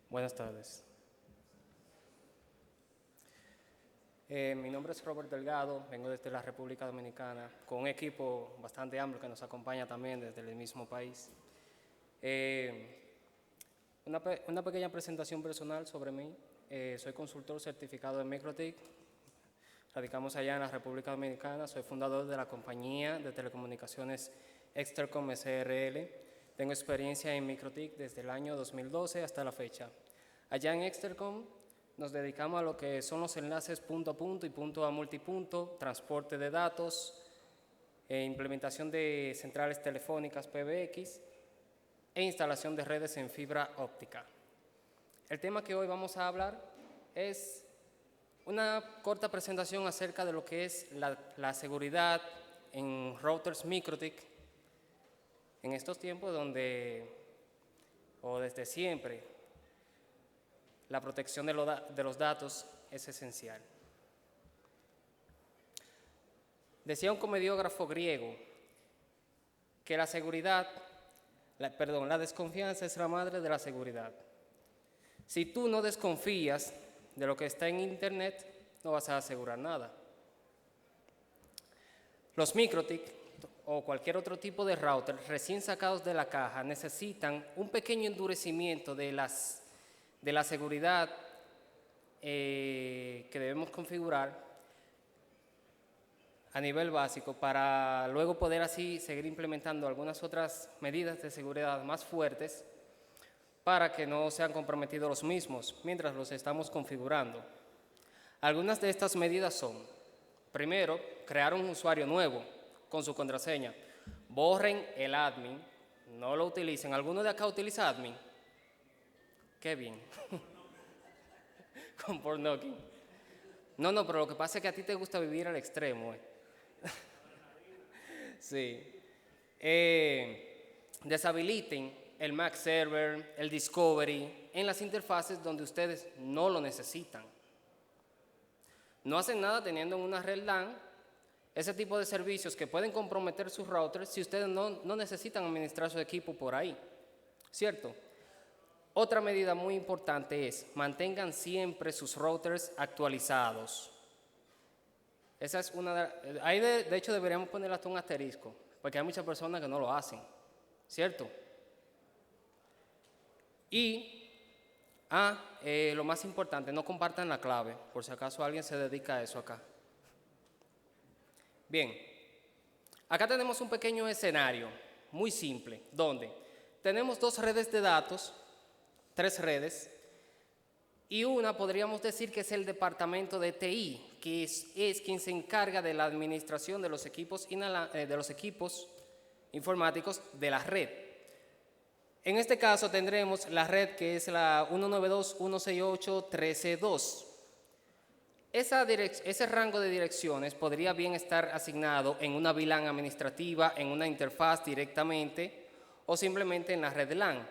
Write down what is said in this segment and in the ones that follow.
Buenas tardes. Mi nombre es Robert Delgado, vengo desde la República Dominicana, con un equipo bastante amplio que nos acompaña también desde el mismo país. Una pequeña presentación personal sobre mí. Soy consultor certificado en MikroTik, radicamos allá en la República Dominicana, soy fundador de la compañía de telecomunicaciones Extercom SRL. Tengo experiencia en MikroTik desde el año 2012 hasta la fecha. Allá en Extercom nos dedicamos a lo que son los enlaces punto a punto y punto a multipunto, transporte de datos, implementación de centrales telefónicas PBX e instalación de redes en fibra óptica. El tema que hoy vamos a hablar es una corta presentación acerca de lo que es la seguridad en routers MikroTik en estos tiempos donde, o desde siempre, la protección de los datos es esencial. Decía un comediógrafo griego que la desconfianza es la madre de la seguridad. Si tú no desconfías de lo que está en Internet, no vas a asegurar nada. Los MikroTik o cualquier otro tipo de router recién sacados de la caja necesitan un pequeño endurecimiento de la seguridad que debemos configurar a nivel básico para luego poder así seguir implementando algunas otras medidas de seguridad más fuertes para que no sean comprometidos los mismos mientras los estamos configurando. Algunas de estas medidas son: primero, crear un usuario nuevo con su contraseña. Borren el admin, no lo utilicen. ¿Alguno de acá utiliza admin? Qué bien. Con Pornokey. No, pero lo que pasa es que a ti te gusta vivir al extremo. Sí. Deshabiliten el Mac Server, el Discovery, en las interfaces donde ustedes no lo necesitan. No hacen nada teniendo una red LAN ese tipo de servicios que pueden comprometer sus routers si ustedes no necesitan administrar su equipo por ahí, ¿cierto? Otra medida muy importante es mantengan siempre sus routers actualizados. Esa es una ahí de hecho deberíamos ponerle hasta un asterisco, porque hay muchas personas que no lo hacen, ¿cierto? Y lo más importante, no compartan la clave, por si acaso alguien se dedica a eso acá. Bien, acá tenemos un pequeño escenario muy simple, donde tenemos dos redes de datos, tres redes, y una podríamos decir que es el departamento de TI, que es quien se encarga de la administración de los equipos informáticos de la red. En este caso tendremos la red que es la 192.168.13.2. Ese rango de direcciones podría bien estar asignado en una VLAN administrativa, en una interfaz directamente o simplemente en la red LAN.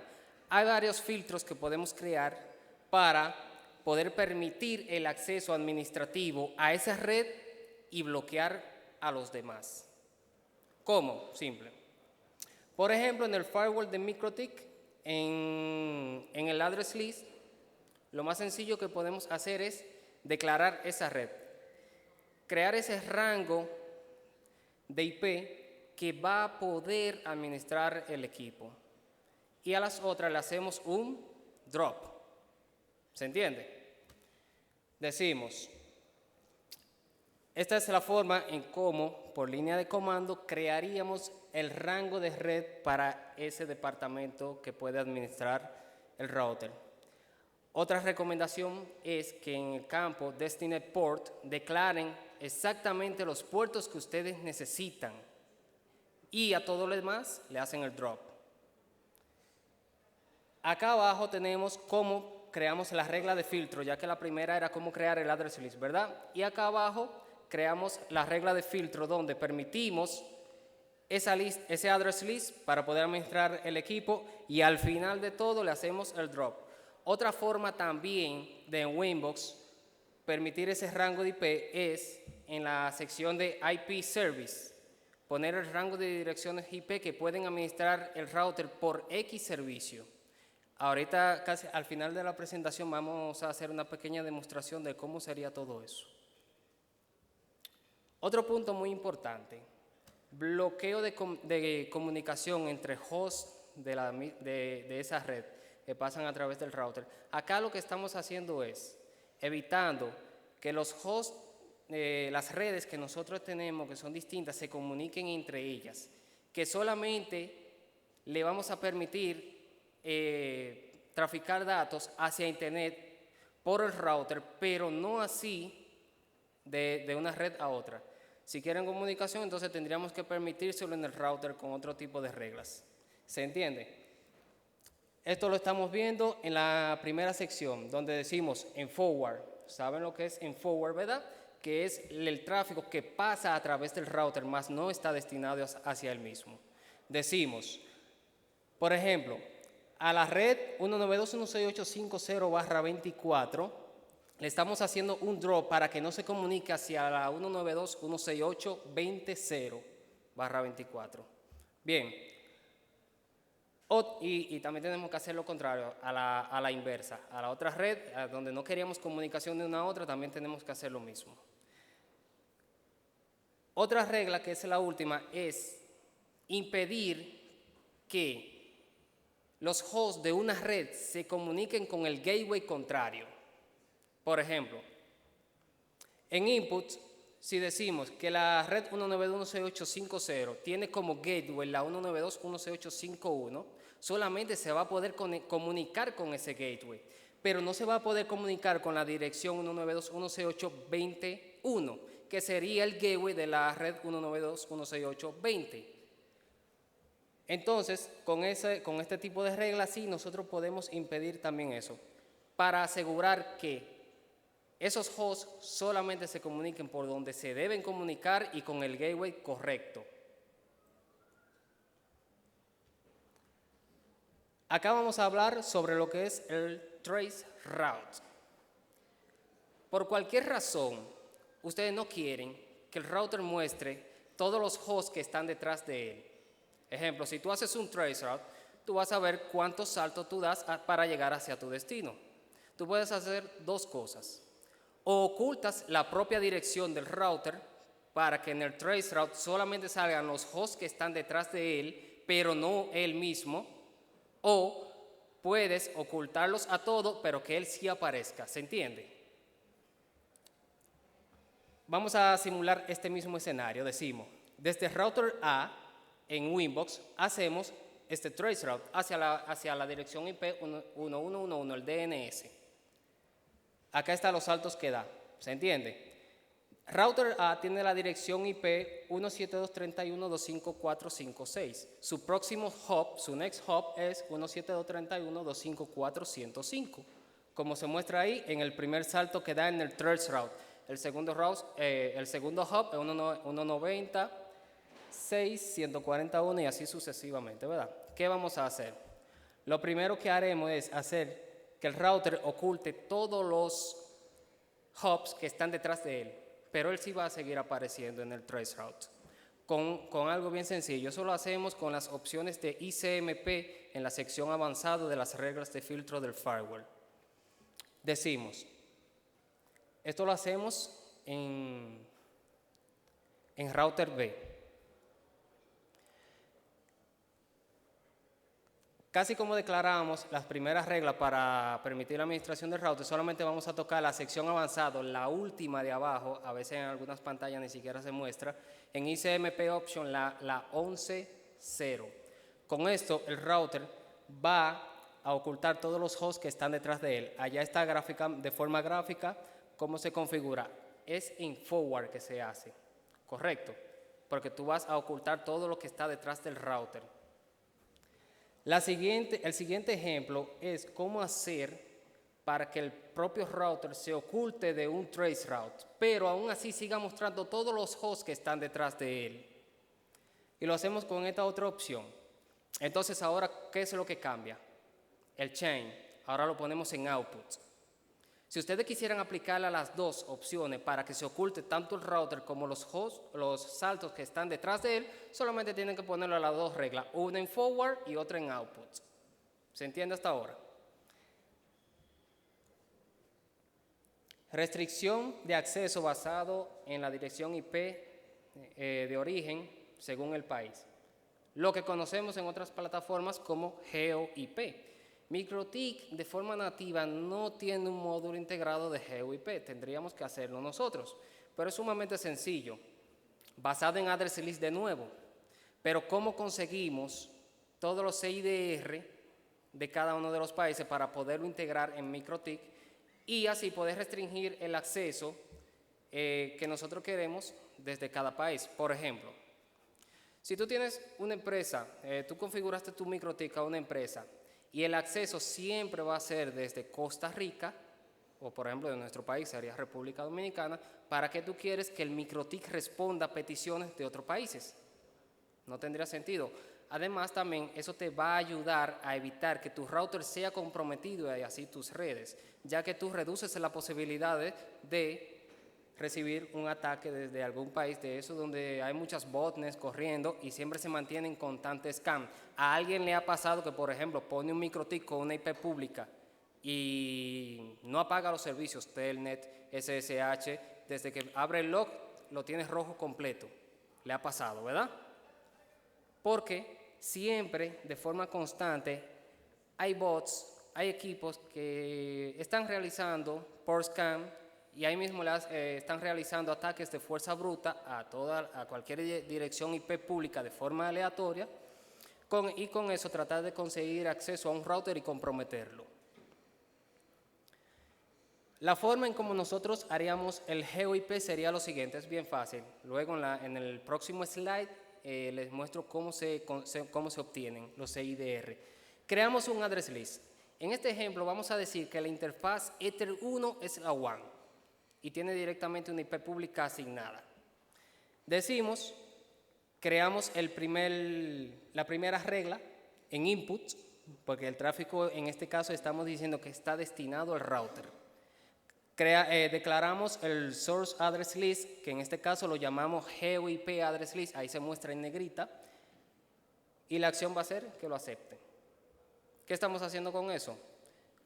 Hay varios filtros que podemos crear para poder permitir el acceso administrativo a esa red y bloquear a los demás. ¿Cómo? Simple. Por ejemplo, en el firewall de MikroTik, en el address list, lo más sencillo que podemos hacer es declarar esa red, crear ese rango de IP que va a poder administrar el equipo. Y a las otras le hacemos un drop. ¿Se entiende? Decimos, esta es la forma en cómo, por línea de comando, crearíamos el rango de red para ese departamento que puede administrar el router. Otra recomendación es que en el campo Destined Port declaren exactamente los puertos que ustedes necesitan y a todo lo demás le hacen el drop. Acá abajo tenemos cómo creamos la regla de filtro, ya que la primera era cómo crear el address list, ¿verdad? Y acá abajo creamos la regla de filtro donde permitimos ese address list para poder administrar el equipo y al final de todo le hacemos el drop. Otra forma también de en Winbox permitir ese rango de IP es en la sección de IP Service, poner el rango de direcciones IP que pueden administrar el router por X servicio. Ahorita, casi al final de la presentación, vamos a hacer una pequeña demostración de cómo sería todo eso. Otro punto muy importante, bloqueo de comunicación entre hosts de esa red que pasan a través del router. Acá lo que estamos haciendo es evitando que los hosts, las redes que nosotros tenemos, que son distintas, se comuniquen entre ellas, que solamente le vamos a permitir traficar datos hacia internet por el router, pero no así de una red a otra. Si quieren comunicación, entonces tendríamos que permitírselo en el router con otro tipo de reglas. ¿Se entiende? Esto lo estamos viendo en la primera sección, donde decimos en forward. ¿Saben lo que es en forward, verdad? Que es el tráfico que pasa a través del router, más no está destinado hacia el mismo. Decimos, por ejemplo, a la red 192.168.50/24 le estamos haciendo un drop para que no se comunique hacia la 192.168.20/24. Bien. Y también tenemos que hacer lo contrario, a la inversa. A la otra red, donde no queríamos comunicación de una a otra, también tenemos que hacer lo mismo. Otra regla, que es la última, es impedir que los hosts de una red se comuniquen con el gateway contrario. Por ejemplo, en input, si decimos que la red 192.168.50 tiene como gateway la 192.168.51, solamente se va a poder comunicar con ese gateway, pero no se va a poder comunicar con la dirección 192.168.21, que sería el gateway de la red 192.168.20. Entonces, con este tipo de reglas, sí, nosotros podemos impedir también eso, para asegurar que esos hosts solamente se comuniquen por donde se deben comunicar y con el gateway correcto. Acá vamos a hablar sobre lo que es el trace route. Por cualquier razón, ustedes no quieren que el router muestre todos los hosts que están detrás de él. Ejemplo, si tú haces un trace route, tú vas a ver cuántos saltos tú das para llegar hacia tu destino. Tú puedes hacer dos cosas. O ocultas la propia dirección del router para que en el trace route solamente salgan los hosts que están detrás de él, pero no él mismo. O puedes ocultarlos a todos, pero que él sí aparezca. ¿Se entiende? Vamos a simular este mismo escenario. Decimos, desde router A en Winbox hacemos este trace route hacia la dirección IP 1111, el DNS. Acá están los saltos que da. ¿Se entiende? Router A tiene la dirección IP 172.31.254.106. Su próximo hop, su next hop es 172.31.254.105. Como se muestra ahí en el primer salto que da en el trace route. El segundo hop es 190, 6, 141 y así sucesivamente, ¿verdad? ¿Qué vamos a hacer? Lo primero que haremos es hacer que el router oculte todos los hops que están detrás de él, pero él sí va a seguir apareciendo en el trace route. Con algo bien sencillo, eso lo hacemos con las opciones de ICMP en la sección avanzada de las reglas de filtro del firewall. Decimos, esto lo hacemos en router B. Casi como declarábamos las primeras reglas para permitir la administración del router, solamente vamos a tocar la sección avanzada, la última de abajo, a veces en algunas pantallas ni siquiera se muestra, en ICMP Option la 11.0. Con esto el router va a ocultar todos los hosts que están detrás de él. Allá está de forma gráfica cómo se configura. Es en forward que se hace, correcto, porque tú vas a ocultar todo lo que está detrás del router. El siguiente ejemplo es cómo hacer para que el propio router se oculte de un trace route, pero aún así siga mostrando todos los hosts que están detrás de él. Y lo hacemos con esta otra opción. Entonces ahora, ¿qué es lo que cambia? El chain. Ahora lo ponemos en output. Si ustedes quisieran aplicarle a las dos opciones para que se oculte tanto el router como los hosts, los saltos que están detrás de él, solamente tienen que ponerlo a las dos reglas, una en forward y otra en output. ¿Se entiende hasta ahora? Restricción de acceso basado en la dirección IP de origen según el país. Lo que conocemos en otras plataformas como GeoIP. MikroTik de forma nativa no tiene un módulo integrado de GeoIP, tendríamos que hacerlo nosotros, pero es sumamente sencillo, basado en address list de nuevo. Pero ¿cómo conseguimos todos los CIDR de cada uno de los países para poderlo integrar en MikroTik y así poder restringir el acceso que nosotros queremos desde cada país? Por ejemplo, si tú tienes una empresa, tú configuraste tu MikroTik a una empresa y el acceso siempre va a ser desde Costa Rica, o por ejemplo de nuestro país sería República Dominicana, ¿para qué tú quieres que el MikroTik responda a peticiones de otros países? No tendría sentido. Además también eso te va a ayudar a evitar que tu router sea comprometido y así tus redes, ya que tú reduces la posibilidad de recibir un ataque desde algún país de eso donde hay muchas botnets corriendo y siempre se mantienen constantes scam. A alguien le ha pasado que, por ejemplo, pone un MikroTik con una IP pública y no apaga los servicios Telnet, SSH, desde que abre el log lo tienes rojo completo. Le ha pasado, ¿verdad? Porque siempre, de forma constante, hay bots, hay equipos que están realizando port scam y ahí mismo están realizando ataques de fuerza bruta a cualquier dirección IP pública de forma aleatoria y con eso tratar de conseguir acceso a un router y comprometerlo. La forma en como nosotros haríamos el GeoIP sería lo siguiente, es bien fácil. Luego en el próximo slide les muestro cómo se obtienen los CIDR. Creamos un address list. En este ejemplo vamos a decir que la interfaz Ether 1 es la WAN y tiene directamente una IP pública asignada. Decimos, creamos la primera regla en input, porque el tráfico en este caso estamos diciendo que está destinado al router. Declaramos el source address list, que en este caso lo llamamos GeoIP address list, ahí se muestra en negrita, y la acción va a ser que lo acepte. ¿Qué estamos haciendo con eso?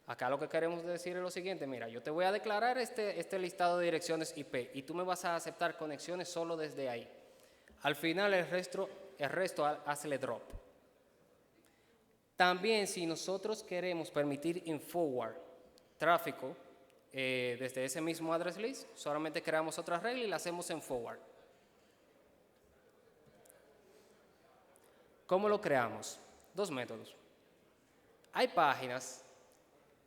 Acá lo que queremos decir es lo siguiente, mira, yo te voy a declarar este listado de direcciones IP y tú me vas a aceptar conexiones solo desde ahí. Al final el resto hazle drop. También si nosotros queremos permitir in forward tráfico desde ese mismo address list, solamente creamos otra regla y la hacemos en forward. ¿Cómo lo creamos? Dos métodos. Hay páginas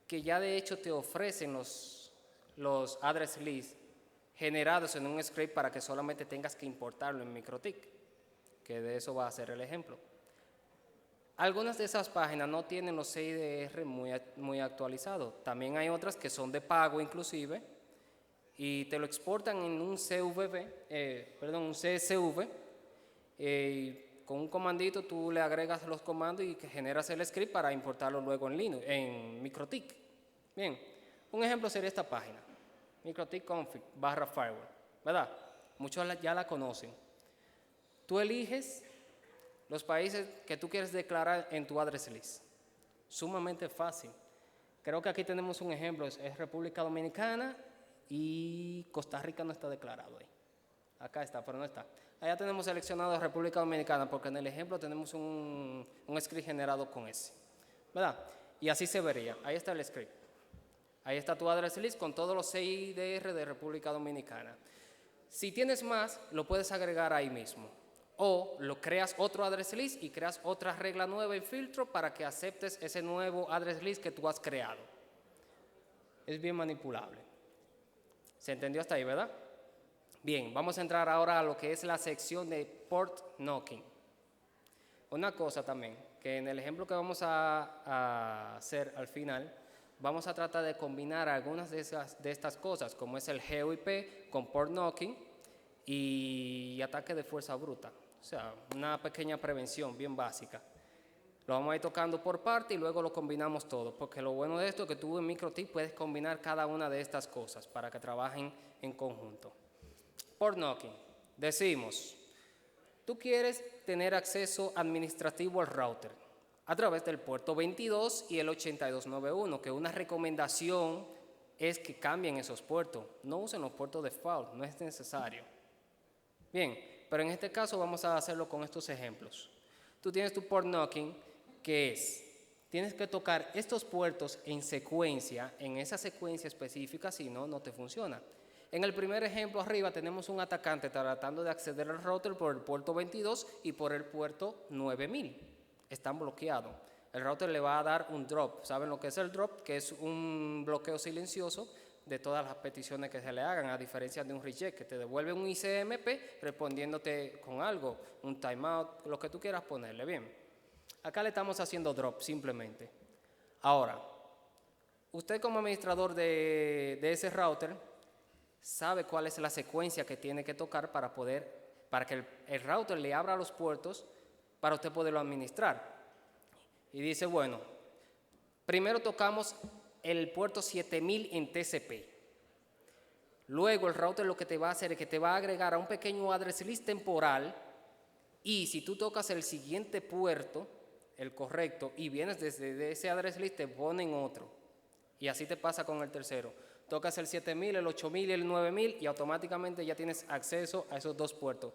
que ya de hecho te ofrecen los address lists generados en un script para que solamente tengas que importarlo en MikroTik, que de eso va a ser el ejemplo. Algunas de esas páginas no tienen los CIDR muy actualizados. También hay otras que son de pago inclusive y te lo exportan en un CSV. Con un comandito tú le agregas los comandos y generas el script para importarlo luego en MikroTik. Bien, un ejemplo sería esta página, MikroTik config /firewall, ¿verdad? Muchos ya la conocen. Tú eliges los países que tú quieres declarar en tu address list. Sumamente fácil. Creo que aquí tenemos un ejemplo, es República Dominicana y Costa Rica no está declarado ahí. Acá está, pero no está. Allá tenemos seleccionado República Dominicana porque en el ejemplo tenemos un script generado con ese, ¿verdad? Y así se vería. Ahí está el script. Ahí está tu address list con todos los CIDR de República Dominicana. Si tienes más, lo puedes agregar ahí mismo. O lo creas otro address list y creas otra regla nueva en filtro para que aceptes ese nuevo address list que tú has creado. Es bien manipulable. ¿Se entendió hasta ahí, verdad? Bien, vamos a entrar ahora a lo que es la sección de port knocking. Una cosa también, que en el ejemplo que vamos a hacer al final, vamos a tratar de combinar algunas de estas cosas, como es el GeoIP con port knocking y ataque de fuerza bruta. O sea, una pequeña prevención bien básica. Lo vamos a ir tocando por parte y luego lo combinamos todo, porque lo bueno de esto es que tú en MikroTik puedes combinar cada una de estas cosas para que trabajen en conjunto. Port knocking. Decimos, tú quieres tener acceso administrativo al router. a través del puerto 22 y el 8291, que una recomendación es que cambien esos puertos. No usen los puertos default, no es necesario. Bien, pero en este caso vamos a hacerlo con estos ejemplos. Tú tienes tu port knocking, que es, tienes que tocar estos puertos en secuencia, en esa secuencia específica, si no, no te funciona. En el primer ejemplo arriba tenemos un atacante tratando de acceder al router por el puerto 22 y por el puerto 9000. Están bloqueados. El router le va a dar un drop. ¿Saben lo que es el drop? Que es un bloqueo silencioso de todas las peticiones que se le hagan, a diferencia de un reject, que te devuelve un ICMP respondiéndote con algo, un timeout, lo que tú quieras ponerle. Bien, acá le estamos haciendo drop simplemente. Ahora, usted como administrador de ese router sabe cuál es la secuencia que tiene que tocar para que el router le abra los puertos para usted poderlo administrar. Y dice, bueno, primero tocamos el puerto 7000 en TCP. Luego el router lo que te va a hacer es que te va a agregar a un pequeño address list temporal, y si tú tocas el siguiente puerto, el correcto, y vienes desde ese address list, te ponen otro. Y así te pasa con el tercero. Tocas el 7000, el 8000 y el 9000 y automáticamente ya tienes acceso a esos dos puertos.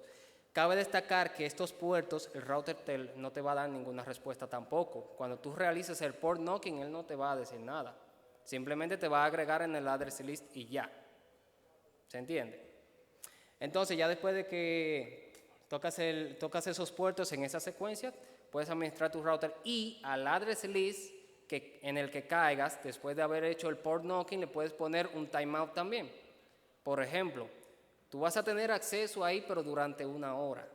Cabe destacar que estos puertos, el router no te va a dar ninguna respuesta tampoco. Cuando tú realices el port knocking, él no te va a decir nada. Simplemente te va a agregar en el address list y ya. ¿Se entiende? Entonces, ya después de que tocas esos puertos en esa secuencia, puedes administrar tu router, y al address list en el que caigas, después de haber hecho el port knocking, le puedes poner un timeout también. Por ejemplo, tú vas a tener acceso ahí, pero durante 1 hora.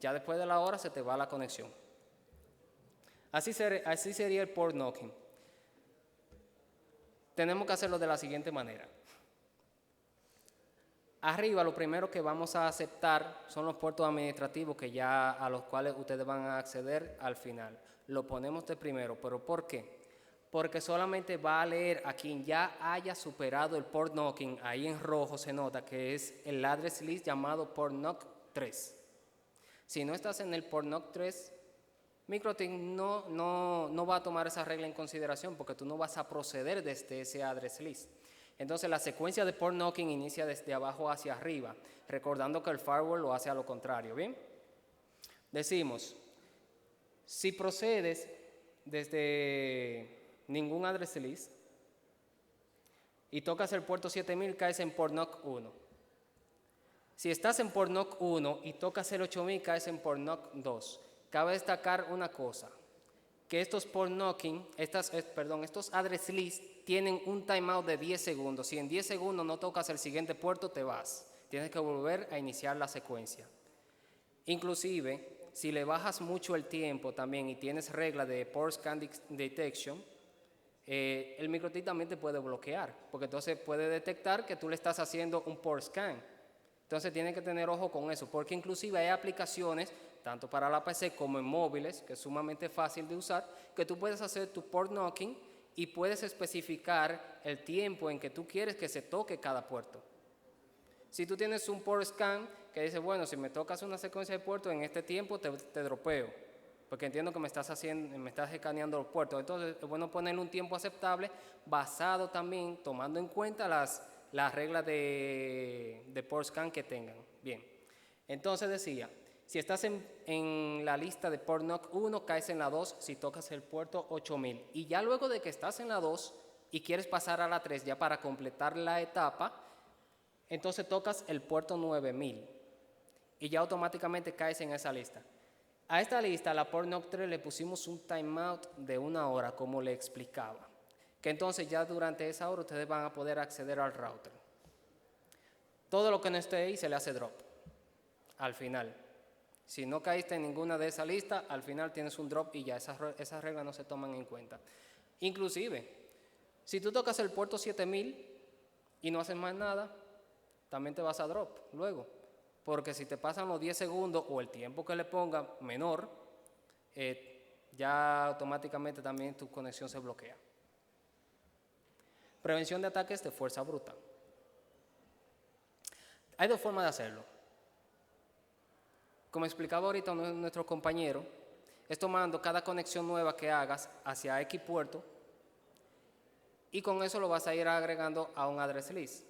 Ya después de la hora se te va la conexión. Así sería el port knocking. Tenemos que hacerlo de la siguiente manera. Arriba lo primero que vamos a aceptar son los puertos administrativos a los cuales ustedes van a acceder al final. Lo ponemos de primero, ¿pero por qué? Porque solamente va a leer a quien ya haya superado el port knocking. Ahí en rojo se nota que es el address list llamado port knock 3. Si no estás en el port knock 3, MikroTik no va a tomar esa regla en consideración, porque tú no vas a proceder desde ese address list. Entonces la secuencia de port knocking inicia desde abajo hacia arriba, recordando que el firewall lo hace a lo contrario, ¿bien? Decimos, si procedes desde ningún address list y tocas el puerto 7000, caes en port knock 1. Si estás en port knock 1 y tocas el 8000, caes en port knock 2. Cabe destacar una cosa, que estos port knocking, estos address list tienen un timeout de 10 segundos. Si en 10 segundos no tocas el siguiente puerto, te vas. Tienes que volver a iniciar la secuencia. Inclusive, si le bajas mucho el tiempo también y tienes regla de port scan detection, el MikroTik también te puede bloquear, porque entonces puede detectar que tú le estás haciendo un port scan. Entonces tienes que tener ojo con eso, porque inclusive hay aplicaciones, tanto para la PC como en móviles, que es sumamente fácil de usar, que tú puedes hacer tu port knocking y puedes especificar el tiempo en que tú quieres que se toque cada puerto. Si tú tienes un port scan que dice, bueno, si me tocas una secuencia de puertos en este tiempo, te dropeo, porque entiendo que me estás escaneando los puertos. Entonces es bueno ponerle un tiempo aceptable, basado también, tomando en cuenta las reglas de port scan que tengan. Bien, entonces decía, si estás en la lista de port knock 1, caes en la 2 si tocas el puerto 8000. Y ya luego de que estás en la 2 y quieres pasar a la 3 ya para completar la etapa, entonces tocas el puerto 9000 y ya automáticamente caes en esa lista. A esta lista, la port knock 3, le pusimos un timeout de 1 hora, como le explicaba, que entonces ya durante esa hora ustedes van a poder acceder al router. Todo lo que no esté ahí se le hace drop al final. Si no caíste en ninguna de esa lista, al final tienes un drop y ya esas reglas no se toman en cuenta. Inclusive, si tú tocas el puerto 7000 y no haces más nada, también te vas a drop luego. Porque si te pasan los 10 segundos o el tiempo que le ponga menor, ya automáticamente también tu conexión se bloquea. Prevención de ataques de fuerza bruta. Hay 2 formas de hacerlo. Como explicaba ahorita nuestro compañero, es tomando cada conexión nueva que hagas hacia X puerto y con eso lo vas a ir agregando a un address list.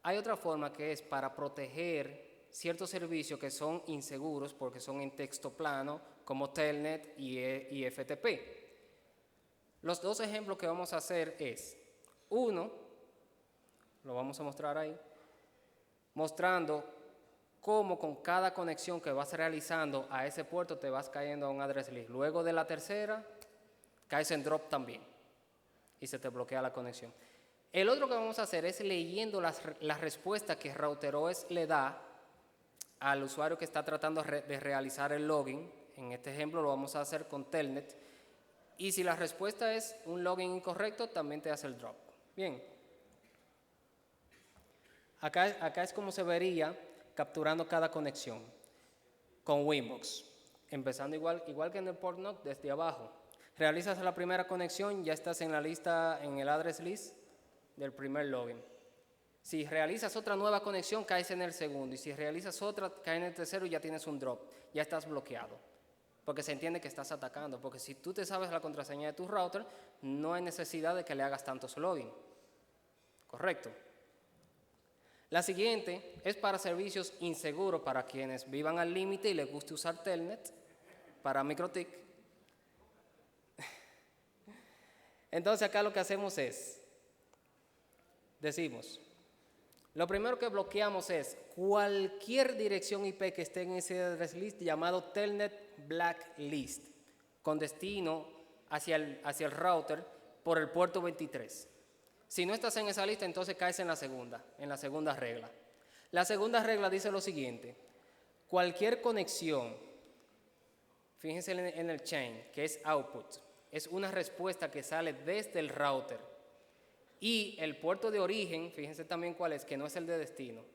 Hay otra forma que es para proteger ciertos servicios que son inseguros porque son en texto plano, como Telnet y FTP. Los dos ejemplos que vamos a hacer es, uno, lo vamos a mostrar ahí, mostrando cómo con cada conexión que vas realizando a ese puerto te vas cayendo a un address list. Luego de la tercera, caes en drop también y se te bloquea la conexión. El otro que vamos a hacer es leyendo las respuestas que RouterOS le da al usuario que está tratando de realizar el login. En este ejemplo lo vamos a hacer con Telnet. Y si la respuesta es un login incorrecto, también te hace el drop. Bien. Acá es como se vería capturando cada conexión con Winbox. Empezando igual que en el PortNoc, desde abajo. Realizas la primera conexión, ya estás en la lista, en el address list del primer login. Si realizas otra nueva conexión, caes en el segundo. Y si realizas otra, caes en el tercero y ya tienes un drop. Ya estás bloqueado. Porque se entiende que estás atacando. Porque si tú te sabes la contraseña de tu router, no hay necesidad de que le hagas tantos login. ¿Correcto? La siguiente es para servicios inseguros, para quienes vivan al límite y les guste usar Telnet, para MikroTik. Entonces acá lo que hacemos es, decimos, lo primero que bloqueamos es cualquier dirección IP que esté en ese address list llamado Telnet Blacklist, con destino hacia el router por el puerto 23. Si no estás en esa lista, entonces caes en la segunda regla. La segunda regla dice lo siguiente: cualquier conexión, fíjense en el chain, que es output, es una respuesta que sale desde el router. Y el puerto de origen, fíjense también cuál es, que no es el de destino.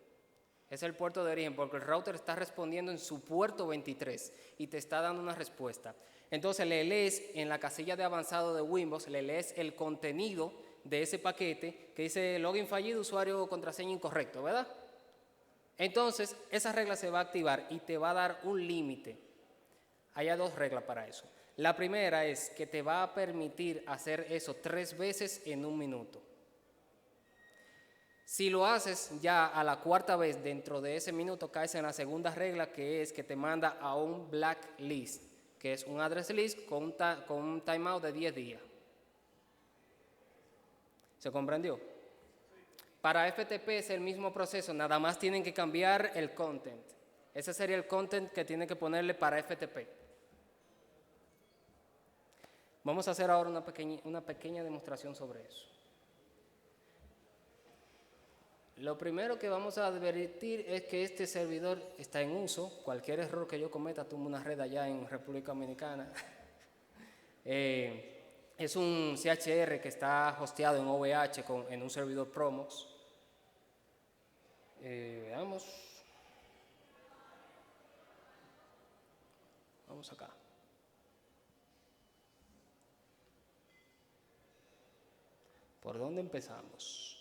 Es el puerto de origen, porque el router está respondiendo en su puerto 23 y te está dando una respuesta. Entonces le lees en la casilla de avanzado de Winbox, le lees el contenido de ese paquete que dice login fallido, usuario o contraseña incorrecto, ¿verdad? Entonces esa regla se va a activar y te va a dar un límite. Hay dos reglas para eso. La primera es que te va a permitir hacer eso 3 veces en 1 minuto. Si lo haces ya a la 4ª vez dentro de ese minuto, caes en la segunda regla, que es que te manda a un blacklist, que es un address list con un timeout de 10 días. ¿Se comprendió? Para FTP es el mismo proceso, nada más tienen que cambiar el content. Ese sería el content que tienen que ponerle para FTP. Vamos a hacer ahora una pequeña demostración sobre eso. Lo primero que vamos a advertir es que este servidor está en uso. Cualquier error que yo cometa, tumbo una red allá en República Dominicana. Es un CHR que está hosteado en OVH en un servidor Promox. Veamos. Vamos acá. ¿Por dónde empezamos?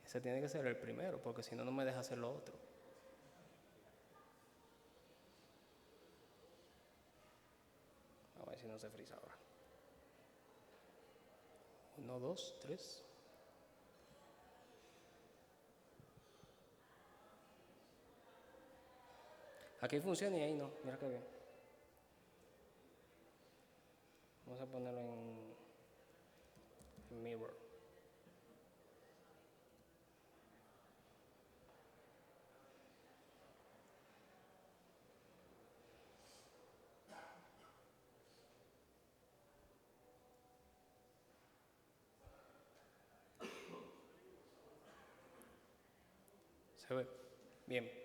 Ese tiene que ser el primero, porque si no, no me deja hacer lo otro. A ver si no se frisa ahora. 1, 2, 3. Aquí funciona y ahí no. Mira qué bien. Vamos a ponerlo en mirror. ¿Se ve? Bien.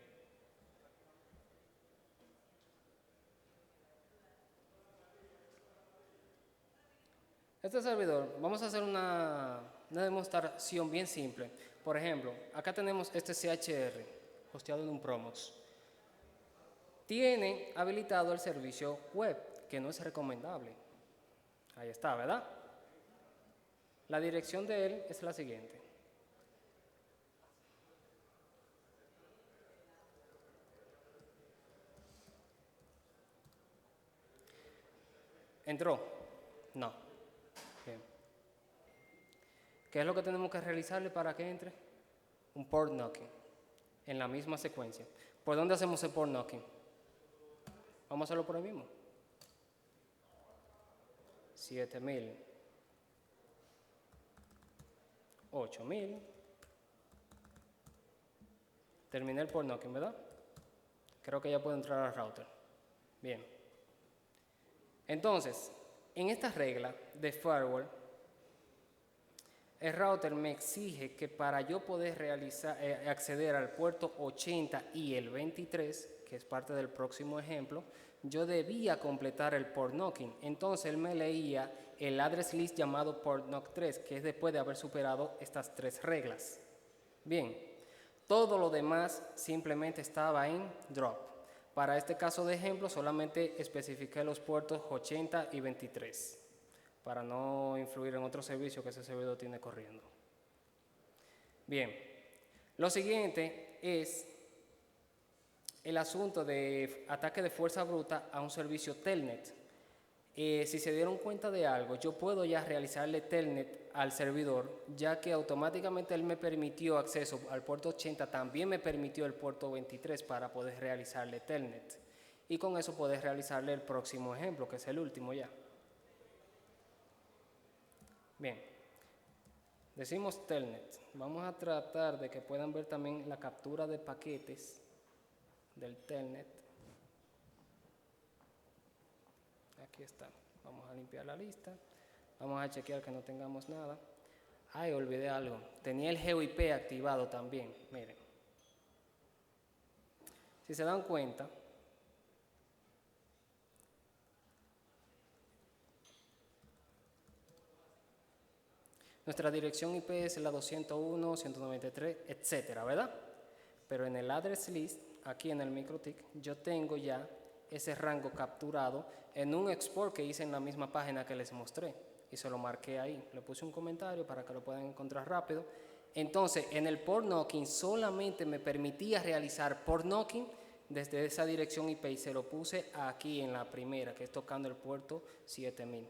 Este servidor, vamos a hacer una demostración bien simple. Por ejemplo, acá tenemos este CHR, hosteado en un Promox. Tiene habilitado el servicio web, que no es recomendable. Ahí está, ¿verdad? La dirección de él es la siguiente. ¿Entró? No. Bien. ¿Qué es lo que tenemos que realizarle para que entre? Un port knocking, en la misma secuencia. ¿Por dónde hacemos el port knocking? Vamos a hacerlo por ahí mismo. 7000, 8000. Terminé el port knocking, ¿verdad? Creo que ya puedo entrar al router. Bien. Entonces, en esta regla de firewall, el router me exige que para yo poder acceder al puerto 80 y el 23, que es parte del próximo ejemplo, yo debía completar el port knocking. Entonces él me leía el address list llamado port knock 3, que es después de haber superado estas tres reglas. Bien, todo lo demás simplemente estaba en drop. Para este caso de ejemplo solamente especifiqué los puertos 80 y 23 para no influir en otro servicio que ese servidor tiene corriendo. Bien, lo siguiente es el asunto de ataque de fuerza bruta a un servicio Telnet. Si se dieron cuenta de algo, yo puedo ya realizarle Telnet al servidor, ya que automáticamente él me permitió acceso al puerto 80, también me permitió el puerto 23 para poder realizarle Telnet. Y con eso poder realizarle el próximo ejemplo, que es el último ya. Bien, decimos Telnet. Vamos a tratar de que puedan ver también la captura de paquetes del Telnet. Aquí está. Vamos a limpiar la lista. Vamos a chequear que no tengamos nada. Ay, olvidé algo. Tenía el GeoIP activado también. Miren. Si se dan cuenta, nuestra dirección IP es la 201, 193, etcétera, ¿verdad? Pero en el address list, aquí en el MikroTik, yo tengo ya ese rango capturado en un export que hice en la misma página que les mostré y se lo marqué ahí. Le puse un comentario para que lo puedan encontrar rápido. Entonces, en el port knocking solamente me permitía realizar port knocking desde esa dirección IP y se lo puse aquí en la primera, que es tocando el puerto 7000.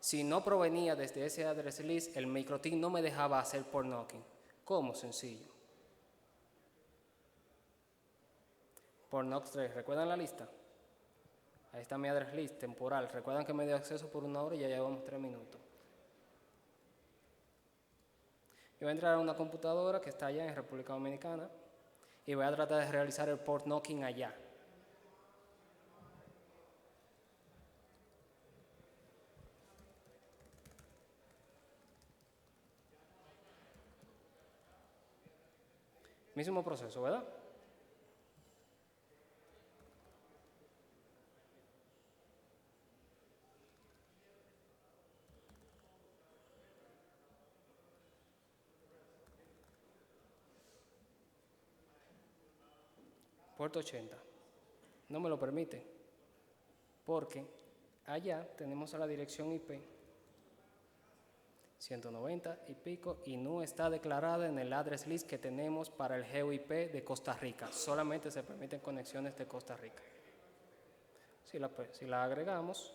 Si no provenía desde ese address list, el MikroTik no me dejaba hacer port knocking. ¿Cómo? Sencillo. Port knock 3, ¿recuerdan la lista? Ahí está mi address list temporal. Recuerdan que me dio acceso por 1 hora y ya llevamos 3 minutos. Yo voy a entrar a una computadora que está allá en República Dominicana y voy a tratar de realizar el port knocking allá. Mismo proceso, ¿verdad? Puerto 80. No me lo permite, porque allá tenemos a la dirección IP 190 y pico y no está declarada en el address list que tenemos para el GeoIP de Costa Rica. Solamente se permiten conexiones de Costa Rica. Si la agregamos,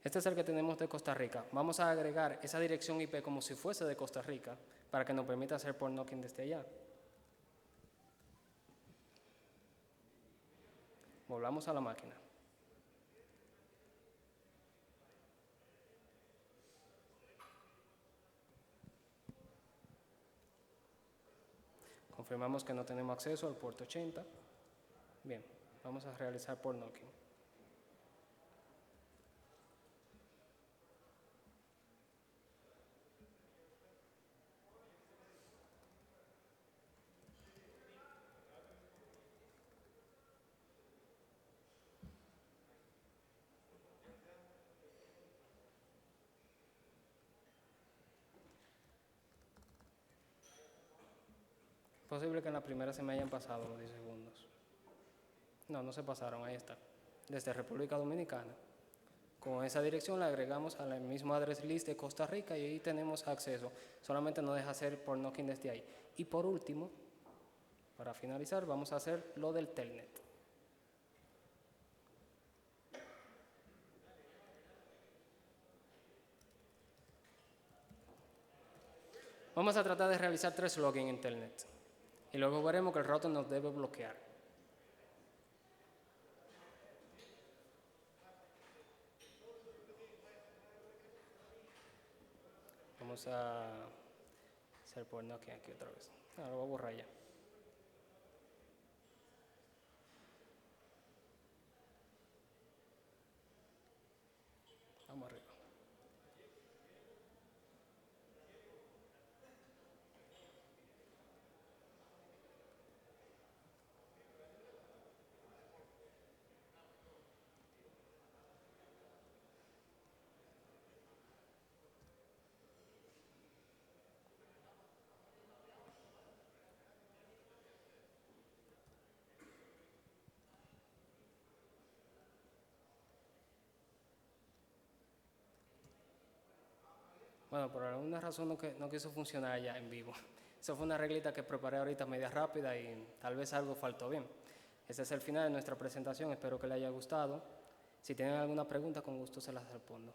este es el que tenemos de Costa Rica. Vamos a agregar esa dirección IP como si fuese de Costa Rica para que nos permita hacer port knocking desde allá. Volvamos a la máquina. Confirmamos que no tenemos acceso al puerto 80. Bien, vamos a realizar port knocking. Es posible que en la primera se me hayan pasado los 10 segundos. No, no se pasaron, ahí está. Desde República Dominicana. Con esa dirección la agregamos a la misma address list de Costa Rica y ahí tenemos acceso. Solamente nos deja hacer por knocking desde ahí. Y por último, para finalizar, vamos a hacer lo del telnet. Vamos a tratar de realizar 3 logins en telnet. Y luego veremos que el router nos debe bloquear. Vamos a hacer por knocking aquí otra vez. Lo voy a borrar ya. Vamos arriba. Bueno, por alguna razón no quiso funcionar ya en vivo. Eso fue una reglita que preparé ahorita media rápida y tal vez algo faltó bien. Ese es el final de nuestra presentación, espero que les haya gustado. Si tienen alguna pregunta, con gusto se las respondo.